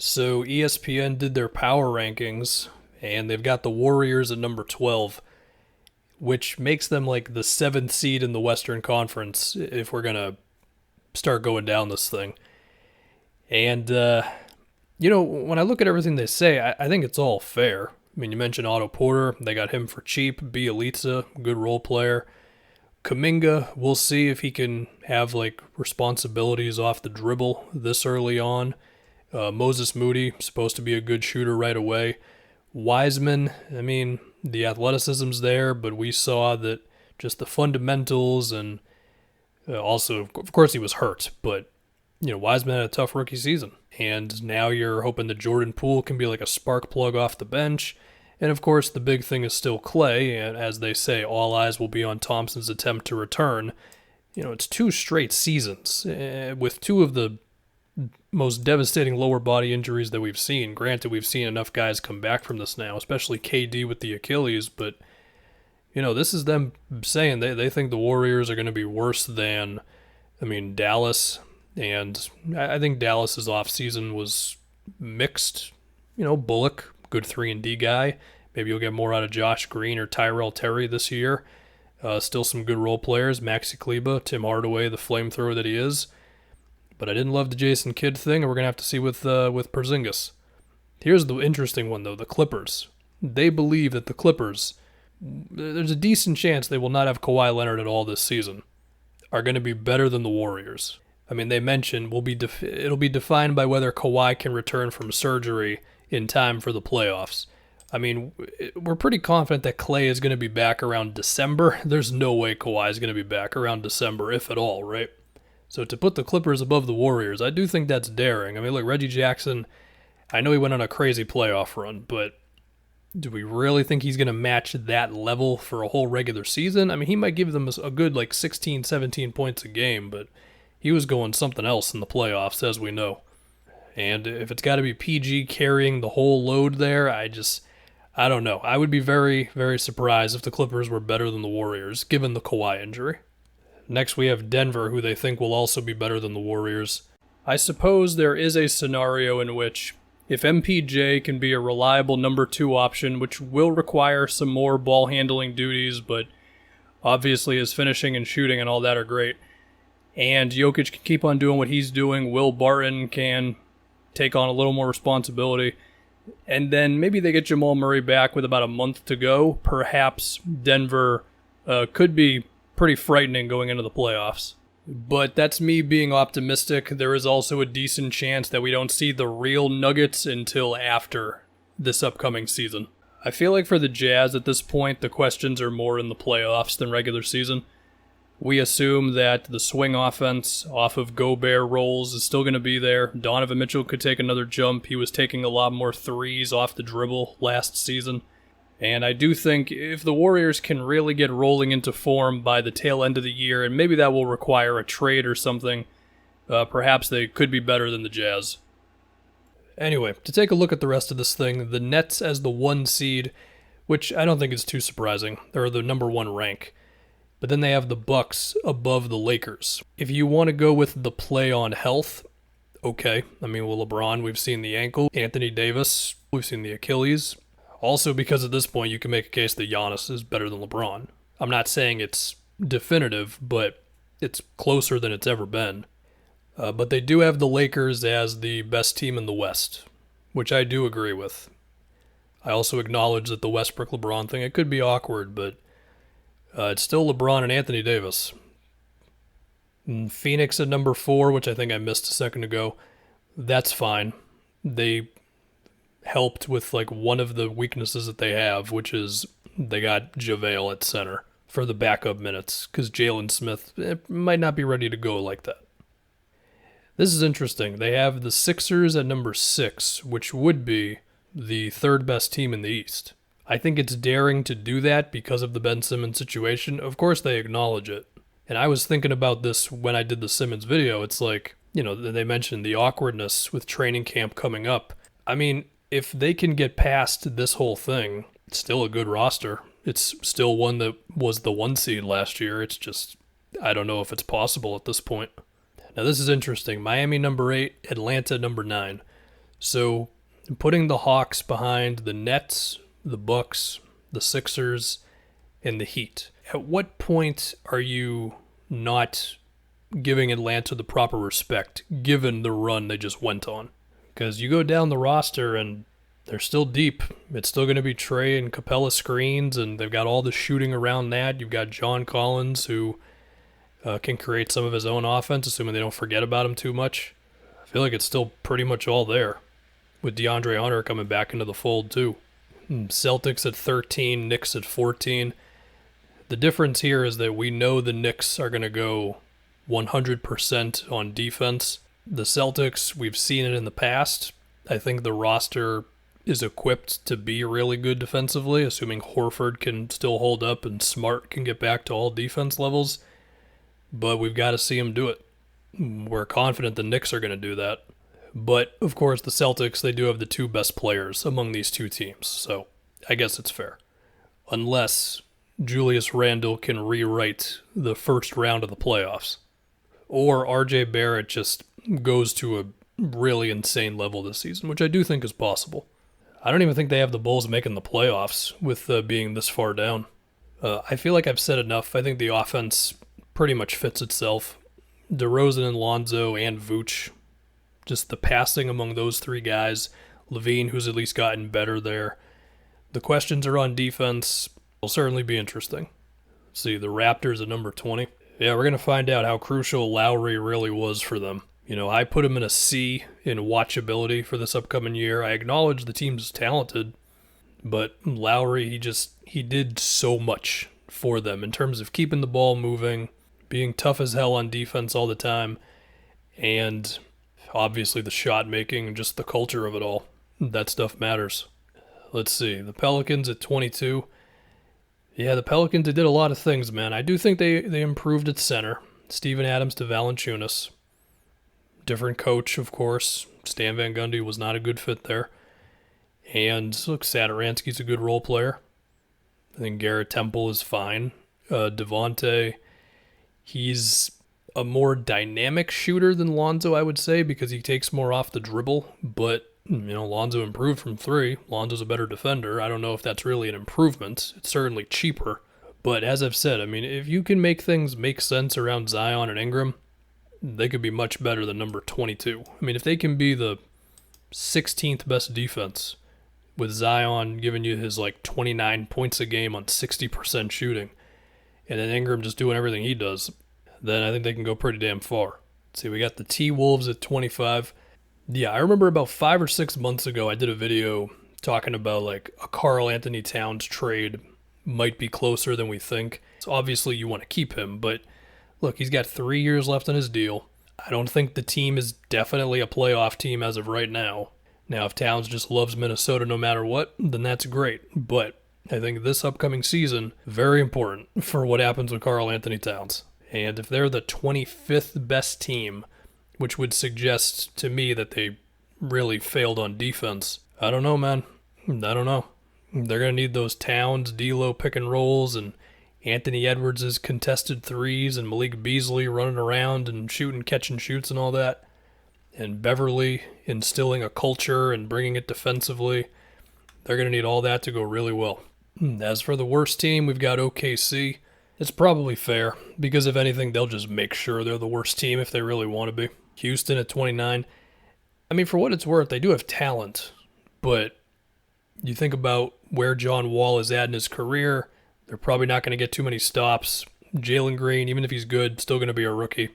So ESPN did their power rankings, and they've got the Warriors at number 12, which makes them like the seventh seed in the Western Conference if we're going to start going down this thing. And, when I look at everything they say, I think it's all fair. I mean, you mentioned Otto Porter. They got him for cheap. Bielitsa, good role player. Kuminga, we'll see if he can have like responsibilities off the dribble this early on. Moses Moody, supposed to be a good shooter right away. Wiseman, I mean, the athleticism's there, but we saw that just the fundamentals and also, of course, he was hurt, but Wiseman had a tough rookie season. And now you're hoping that Jordan Poole can be like a spark plug off the bench. And of course, the big thing is still Clay. And as they say, all eyes will be on Thompson's attempt to return. It's two straight seasons with two of the most devastating lower body injuries that we've seen. Granted, we've seen enough guys come back from this now, especially KD with the Achilles. But, this is them saying they think the Warriors are going to be worse than, Dallas. And I think Dallas's offseason was mixed. Bullock, good 3-and-D guy. Maybe you'll get more out of Josh Green or Tyrell Terry this year. Still some good role players. Maxi Kleba, Tim Hardaway, the flamethrower that he is. But I didn't love the Jason Kidd thing, and we're going to have to see with Porzingis. Here's the interesting one, though, the Clippers. They believe that the Clippers, there's a decent chance they will not have Kawhi Leonard at all this season, are going to be better than the Warriors. They mentioned it'll be defined by whether Kawhi can return from surgery in time for the playoffs. We're pretty confident that Clay is going to be back around December. There's no way Kawhi is going to be back around December, if at all, right? So to put the Clippers above the Warriors, I do think that's daring. Look, Reggie Jackson, I know he went on a crazy playoff run, but do we really think he's going to match that level for a whole regular season? He might give them a good 16, 17 points a game, but he was going something else in the playoffs, as we know. And if it's got to be PG carrying the whole load there, I don't know. I would be very, very surprised if the Clippers were better than the Warriors, given the Kawhi injury. Next, we have Denver, who they think will also be better than the Warriors. I suppose there is a scenario in which, if MPJ can be a reliable number 2 option, which will require some more ball handling duties, but obviously his finishing and shooting and all that are great, and Jokic can keep on doing what he's doing, Will Barton can take on a little more responsibility, and then maybe they get Jamal Murray back with about a month to go. Perhaps Denver could be pretty frightening going into the playoffs. But that's me being optimistic. There is also a decent chance that we don't see the real Nuggets until after this upcoming season. I feel like for the Jazz at this point, the questions are more in the playoffs than regular season. We assume that the swing offense off of Gobert rolls is still going to be there. Donovan Mitchell could take another jump. He was taking a lot more threes off the dribble last season. And I do think if the Warriors can really get rolling into form by the tail end of the year, and maybe that will require a trade or something, perhaps they could be better than the Jazz. Anyway, to take a look at the rest of this thing, the Nets as the 1 seed, which I don't think is too surprising. They're the number 1 rank. But then they have the Bucks above the Lakers. If you want to go with the play on health, okay. LeBron, we've seen the ankle. Anthony Davis, we've seen the Achilles. Also, because at this point, you can make a case that Giannis is better than LeBron. I'm not saying it's definitive, but it's closer than it's ever been. But they do have the Lakers as the best team in the West, which I do agree with. I also acknowledge that the Westbrook-LeBron thing, it could be awkward, but it's still LeBron and Anthony Davis. And Phoenix at number 4, which I think I missed a second ago. That's fine. They helped with one of the weaknesses that they have, which is they got JaVale at center for the backup minutes, because Jalen Smith might not be ready to go like that. This is interesting. They have the Sixers at number 6, which would be the 3rd best team in the East. I think it's daring to do that because of the Ben Simmons situation. Of course, they acknowledge it. And I was thinking about this when I did the Simmons video. It's they mentioned the awkwardness with training camp coming up. If they can get past this whole thing, it's still a good roster. It's still one that was the 1 seed last year. It's just, I don't know if it's possible at this point. Now, this is interesting. Miami number 8, Atlanta number 9. So putting the Hawks behind the Nets, the Bucks, the Sixers, and the Heat, at what point are you not giving Atlanta the proper respect given the run they just went on? Because you go down the roster and they're still deep. It's still going to be Trey and Capella screens, and they've got all the shooting around that. You've got John Collins, who can create some of his own offense, assuming they don't forget about him too much. I feel like it's still pretty much all there, with DeAndre Hunter coming back into the fold too. Celtics at 13, Knicks at 14. The difference here is that we know the Knicks are going to go 100% on defense. The Celtics, we've seen it in the past. I think the roster is equipped to be really good defensively, assuming Horford can still hold up and Smart can get back to all defense levels. But we've got to see him do it. We're confident the Knicks are going to do that. But, of course, the Celtics, they do have the two best players among these two teams, so I guess it's fair. Unless Julius Randle can rewrite the first round of the playoffs. Or RJ Barrett just goes to a really insane level this season, which I do think is possible. I don't even think they have the Bulls making the playoffs with being this far down. I feel like I've said enough. I think the offense pretty much fits itself. DeRozan and Lonzo and Vooch. Just the passing among those three guys. Levine, who's at least gotten better there. The questions are on defense. Will certainly be interesting. Let's see, the Raptors at number 20. Yeah, we're going to find out how crucial Lowry really was for them. You know, I put him in a C in watchability for this upcoming year. I acknowledge the team's talented, but Lowry, he did so much for them in terms of keeping the ball moving, being tough as hell on defense all the time, and obviously the shot making and just the culture of it all. That stuff matters. Let's see, the Pelicans at 22. Yeah, the Pelicans, they did a lot of things, man. I do think they improved at center. Steven Adams to Valanciunas. Different coach, of course. Stan Van Gundy was not a good fit there. And look, Satoransky's a good role player. I think Garrett Temple is fine. Devontae, he's a more dynamic shooter than Lonzo, I would say, because he takes more off the dribble. But, you know, Lonzo improved from three. Lonzo's a better defender. I don't know if that's really an improvement. It's certainly cheaper. But as I've said, I mean, if you can make things make sense around Zion and Ingram, they could be much better than number 22. I mean, if they can be the 16th best defense with Zion giving you his 29 points a game on 60% shooting, and then Ingram just doing everything he does, then I think they can go pretty damn far. Let's see, we got the T-Wolves at 25. Yeah, I remember about 5 or 6 months ago, I did a video talking about a Karl Anthony Towns trade might be closer than we think. So obviously you want to keep him, but look, he's got 3 years left on his deal. I don't think the team is definitely a playoff team as of right now. Now, if Towns just loves Minnesota no matter what, then that's great. But I think this upcoming season, very important for what happens with Karl Anthony Towns. And if they're the 25th best team, which would suggest to me that they really failed on defense, I don't know, man. I don't know. They're going to need those Towns, D'Lo pick and rolls, and Anthony Edwards' contested threes, and Malik Beasley running around and shooting catch and shoots and all that. And Beverly instilling a culture and bringing it defensively. They're going to need all that to go really well. As for the worst team, we've got OKC. It's probably fair, because if anything, they'll just make sure they're the worst team if they really want to be. Houston at 29. I mean, for what it's worth, they do have talent, but you think about where John Wall is at in his career, they're probably not going to get too many stops. Jalen Green, even if he's good, still going to be a rookie.